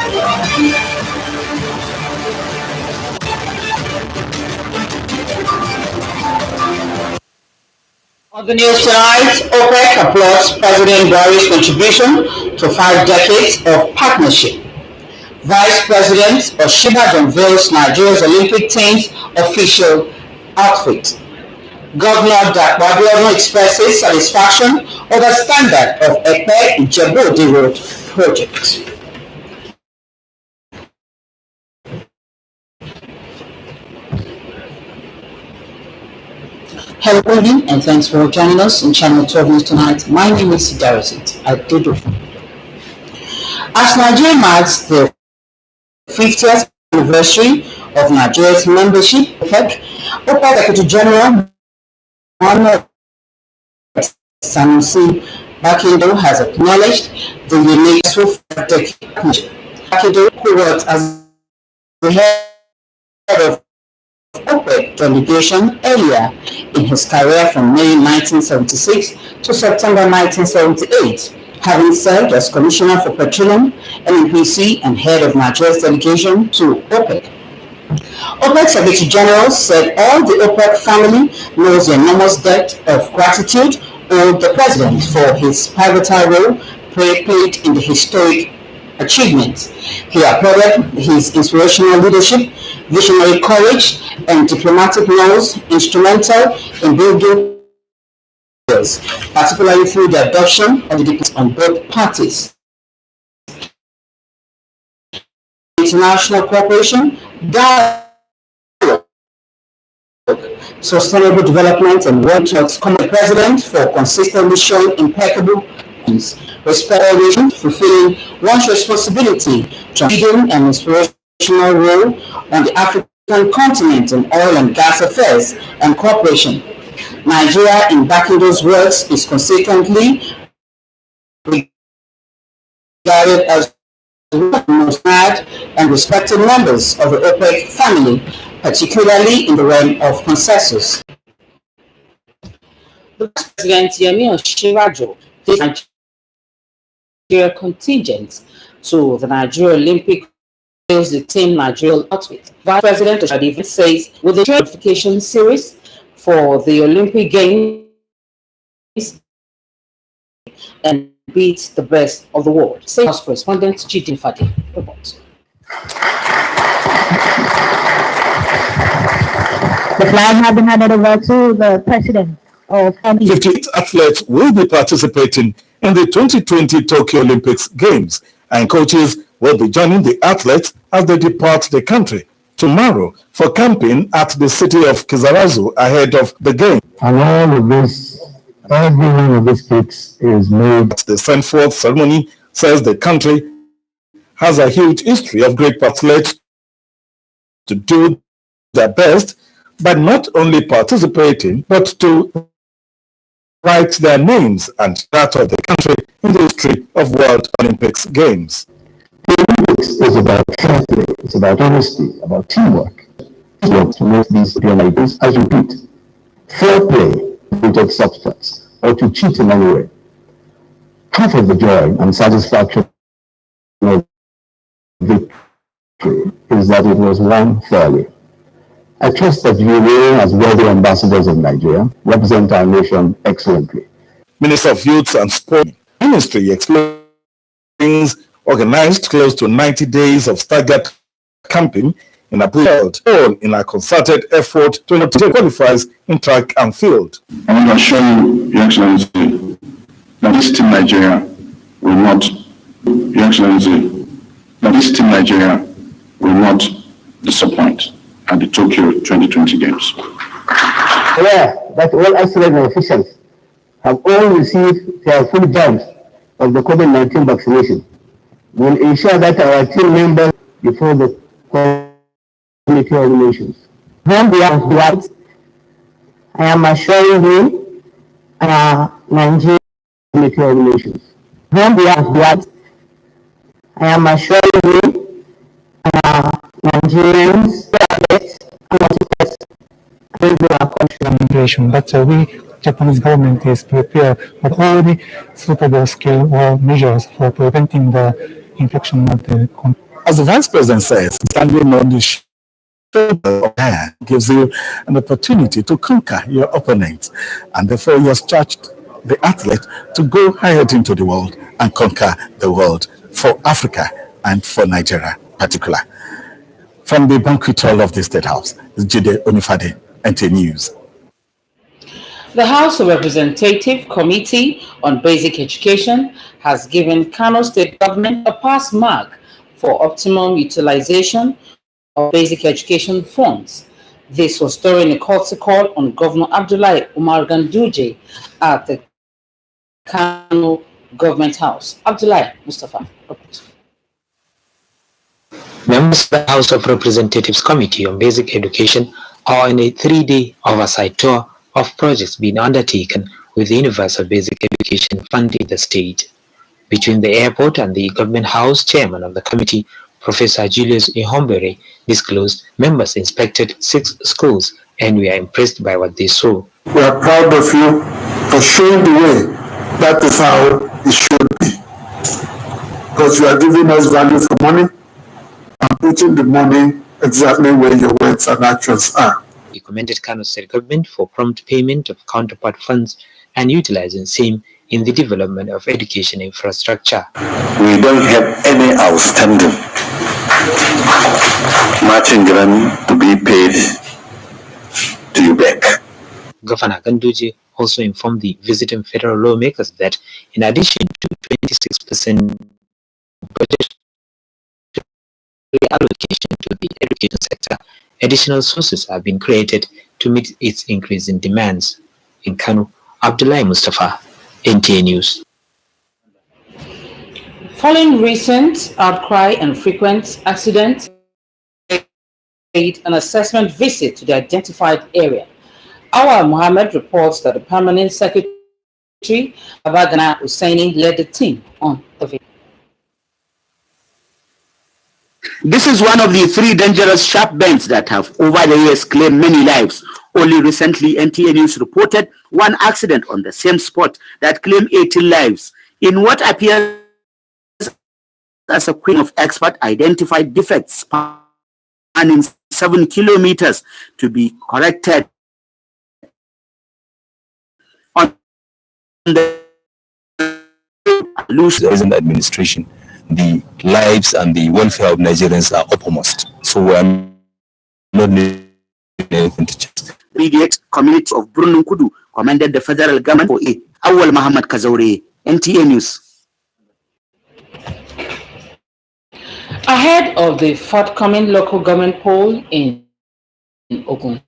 On the news tonight, OPEC applauds President Buhari's contribution to 5 decades of partnership. Vice President Osinbajo unveils Nigeria's Olympic team's official outfit. Governor Dapo Abiodun expresses satisfaction over standard of Epe Ijebu-Ode Road project. Hello, good evening, and thanks for joining us in Channel 12 News tonight. My name is Darasith Adodo. As Nigeria marks the 50th anniversary of Nigeria's membership of OPEC Secretary General Mohammed Sanusi Bakindo has acknowledged the unique partnership. Bakindo, who worked as the head of OPEC delegation earlier in his career from May 1976 to September 1978, having served as Commissioner for Petroleum, NNPC, and head of Nigeria's delegation to OPEC. OPEC Secretary General said all the OPEC family knows the enormous debt of gratitude owed the President for his pivotal role played in the historic achievements. He applauded his inspirational leadership, visionary courage, and diplomatic nose instrumental in building, particularly through the adoption of the diplomacy on both parties. International cooperation, dialogue, sustainable development, and work towards common President for consistently showing impeccable respect, fulfilling one's responsibility to leading an inspirational role on the African continent in oil and gas affairs and cooperation. Nigeria, in Bakindo's words, is consistently regarded as one of the most admired and respected members of the OPEC family, particularly in the realm of consensus. The President Yemi Osinbajo takes Nigeria contingent to the Nigeria Olympic the team Nigeria outfit. Vice President Osinbajo says with the qualification series for the Olympic Games and beat the best of the world. State House correspondent Chidin Fadi reports. The flag has been handed over to the president of 58 athletes will be participating in the 2020 Tokyo Olympics Games, and coaches will be joining the athletes as they depart the country tomorrow for camping at the city of Kizarazu ahead of the game. And all of this, every one of these kits is made. The send-forth ceremony says the country has a huge history of great athletes to do their best by not only participating but to write their names and that of the country in the history of World Olympics Games. The Olympics is about fair play, it's about honesty, about teamwork. What to make these Olympics, I repeat, fair play without substance or to cheat in any way. Half of the joy and satisfaction of victory is that it was won fairly. I trust that you will, as worthy ambassadors of Nigeria, represent our nation excellently. Minister of Youth and Sport Ministry explains organized close to 90 days of staggered camping in Abuja, all in a concerted effort to obtain qualifiers in track and field. I want to assure you, Your Excellency, that this team Nigeria will not, Your Excellency, that this team Nigeria will not disappoint at the Tokyo 2020 Games. Aware that all excellent officials have all received their full dose of the COVID-19 vaccination. We will ensure that our team members before the Committee of Nations. On behalf of the White, I am assuring you Nigerian Committee of Nations. On behalf of the White, I am assuring you Nigerians but we, Japanese government, is prepared with all the suitable skill or measures for preventing the infection of the As the Vice President says, standing on the shoulder of man gives you an opportunity to conquer your opponent, and therefore he has charged the athlete to go ahead into the world and conquer the world for Africa and for Nigeria in particular. From the banquet hall of the State House, is Jide Onifade, NTA News. The House of Representatives Committee on Basic Education has given Kano State Government a pass mark for optimum utilization of basic education funds. This was during a courtesy call on Governor Abdullahi Umar Ganduje at the Kano Government House. Abdullahi Mustafa. Members of the House of Representatives Committee on Basic Education are on a 3-day oversight tour of projects being undertaken with the Universal Basic Education Fund in the state. Between the airport and the Government House, Chairman of the committee, Professor Julius Ihombere, disclosed members inspected 6 schools and we are impressed by what they saw. We are proud of you for showing the way. That is how it should be. Because you are giving us value for money and putting the money exactly where your words and actions are. He commended Kano State Government for prompt payment of counterpart funds and utilizing same in the development of education infrastructure. We don't have any outstanding matching grant to be paid to you back. Governor Ganduje also informed the visiting federal lawmakers that in addition to 26% budget reallocation to the education sector, additional sources have been created to meet its increasing demands. In Kano, Abdullahi Mustafa, NTA News. Following recent outcry and frequent accidents, made an assessment visit to the identified area. Awal Mohammed reports that the Permanent Secretary, Abagana Hussaini, led the team on the visit. This is one of the 3 dangerous sharp bends that have over the years claimed many lives. Only recently, NTA News reported one accident on the same spot that claimed 18 lives. In what appears as a queen of expert identified defects spanning 7 kilometers to be corrected on the present administration, the lives and the welfare of Nigerians are uppermost. So we are not needing anything to change. Immediate community of Brununkudu commended the federal government for it. Awal Muhammad Kazaure, NTA News. Ahead of the forthcoming local government poll in Ogun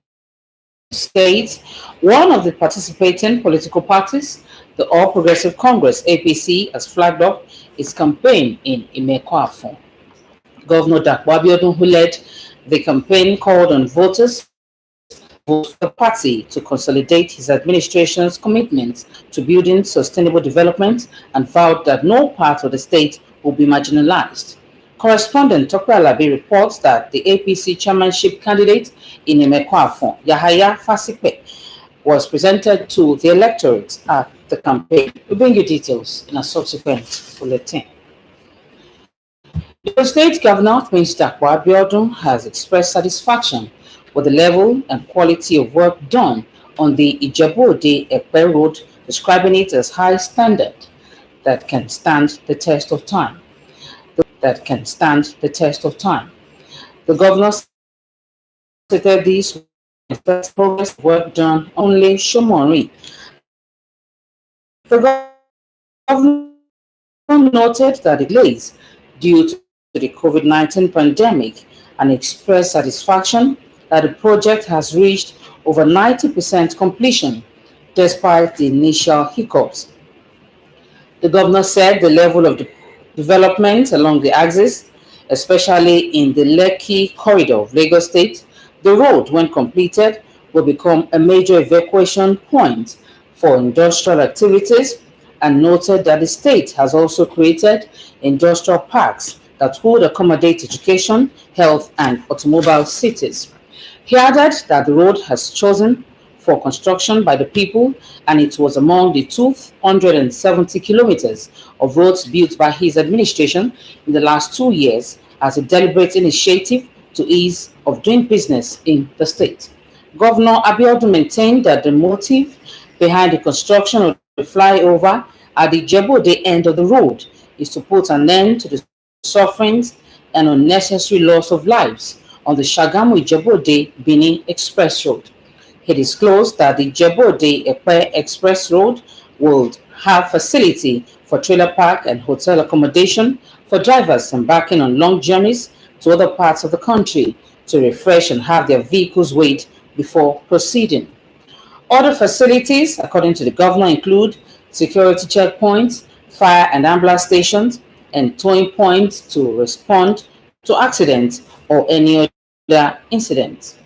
State, one of the participating political parties, the All Progressive Congress (APC), has flagged up its campaign in Imekwafon. Governor Dakwa Abiodun, who led the campaign, called on voters to vote for the party to consolidate his administration's commitment to building sustainable development and vowed that no part of the state will be marginalized. Correspondent Tokwe Alabi reports that the APC chairmanship candidate in Imekwafon, Yahaya Fasipe, was presented to the electorate at the campaign. We'll bring you details in a subsequent bulletin. The state governor, Prince Dakwa Abiodun, has expressed satisfaction with the level and quality of work done on the Ijebu-Ode-Epe Road, describing it as high standard that can stand the test of time. The governor stated this with progress work done only Shomori. The governor noted that the delays due to the COVID-19 pandemic and expressed satisfaction that the project has reached over 90% completion despite the initial hiccups. The governor said the level of development along the axis, especially in the Lekki corridor of Lagos State, the road, when completed, will become a major evacuation point for industrial activities, and noted that the state has also created industrial parks that would accommodate education, health, and automobile cities. He added that the road has chosen for construction by the people, and it was among the 270 kilometers of roads built by his administration in the last 2 years, as a deliberate initiative to ease of doing business in the state. Governor Abeokuta maintained that the motive behind the construction of the flyover at the Jebode end of the road is to put an end to the sufferings and unnecessary loss of lives on the Shagamu-Jebode-Benin Express Road. He disclosed that the Jebode-Epe Express Road will have facility for trailer park and hotel accommodation for drivers embarking on long journeys to other parts of the country to refresh and have their vehicles weighed before proceeding. Other facilities, according to the governor, include security checkpoints, fire and ambulance stations, and towing points to respond to accidents or any other incidents.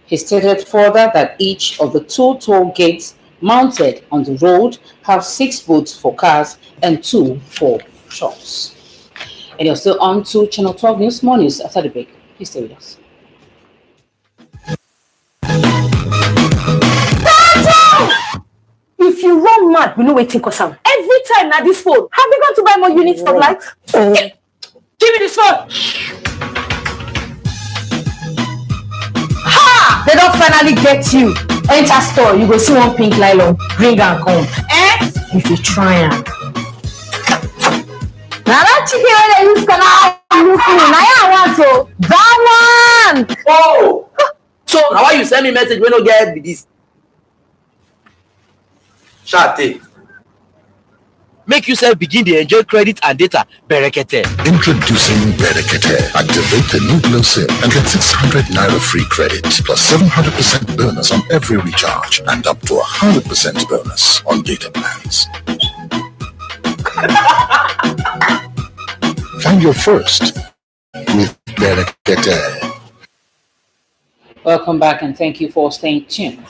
He stated further that each of the 2 toll gates mounted on the road have 6 booths for cars and 2 for trucks. And you're still on to Channel 12 News, more news after the break. Please stay with us. If you run mad, we know where take us out. Every time now this phone. Have you gone to buy more units of light? Give me this phone. Ha! They don't finally get you. Enter store, you go see one pink nylon. Bring and come. If you try and. Now that chicken when they use canal, now I want to. That one! Oh! So, now why you send me message when you get with this? Shate. Make yourself begin to enjoy credit and data. Berekete. Introducing Berekete. Activate the new Glow SIM and get 600 Naira free credit plus 700% bonus on every recharge and up to 100% bonus on data plans. Find your first with Berekete. Welcome back and thank you for staying tuned.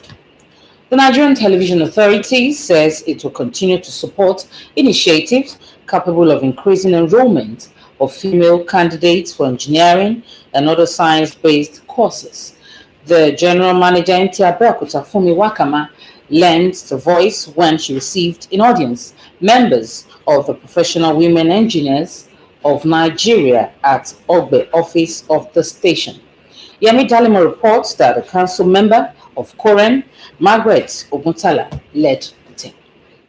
The Nigerian Television Authority says it will continue to support initiatives capable of increasing enrollment of female candidates for engineering and other science-based courses. The General Manager NTA Abeokuta, Fumi Wakama, lent the voice when she received in audience members of the Professional Women Engineers of Nigeria at Ogbe office of the station. Yemi Dalimo reports that a council member of Koren, Margaret Oguntala, led the team.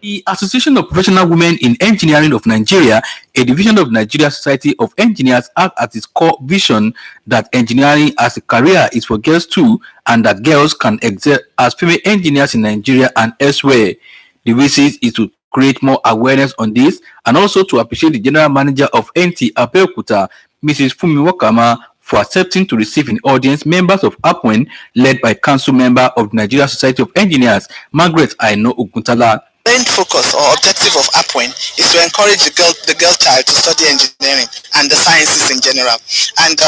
The Association of Professional Women in Engineering of Nigeria, a division of Nigeria Society of Engineers, has at its core vision that engineering as a career is for girls too, and that girls can excel as female engineers in Nigeria and elsewhere. The vision is to create more awareness on this and also to appreciate the General Manager of NTA Abeokuta, Mrs. Fumi Wakama, for accepting to receive in audience members of APWEN led by Council Member of Nigeria Society of Engineers, Margaret Aino Oguntala. The main focus or objective of APWEN is to encourage the girl child to study engineering and the sciences in general. And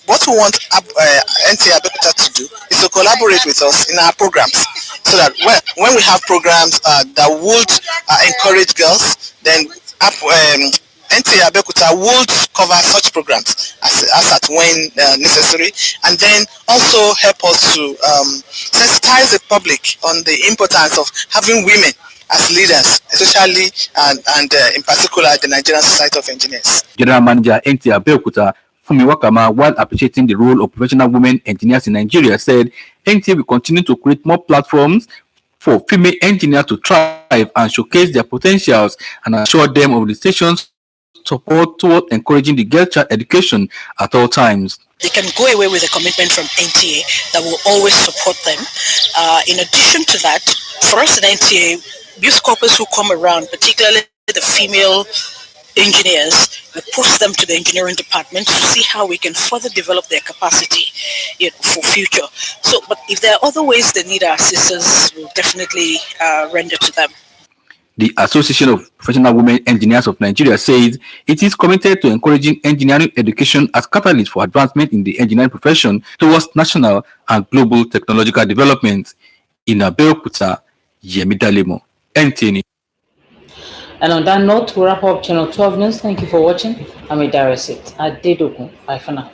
what we want NTA Abeokuta to do is to collaborate with us in our programs, so that when we have programs that would encourage girls, then NTA Abeokuta would cover such programs as at when necessary, and then also help us to sensitize the public on the importance of having women as leaders, especially and in particular the Nigerian Society of Engineers. General Manager NTA Abeokuta, Fumi Wakama, while appreciating the role of professional women engineers in Nigeria, said NTA will continue to create more platforms for female engineers to thrive and showcase their potentials and assure them of the station's support toward encouraging the girl child education at all times. They can go away with a commitment from NTA that will always support them. In addition to that, for us at NTA, youth corpus who come around, particularly the female engineers, we post them to the engineering department to see how we can further develop their capacity, for future. So, but if there are other ways they need our assistance, we'll definitely render to them. The Association of Professional Women Engineers of Nigeria says it is committed to encouraging engineering education as catalyst for advancement in the engineering profession towards national and global technological development. In Abeokuta, Yemi Dalemo, NTA. And on that note, we wrap up Channel 12 News. Thank you for watching. I'm Idara Sit. Bye for now.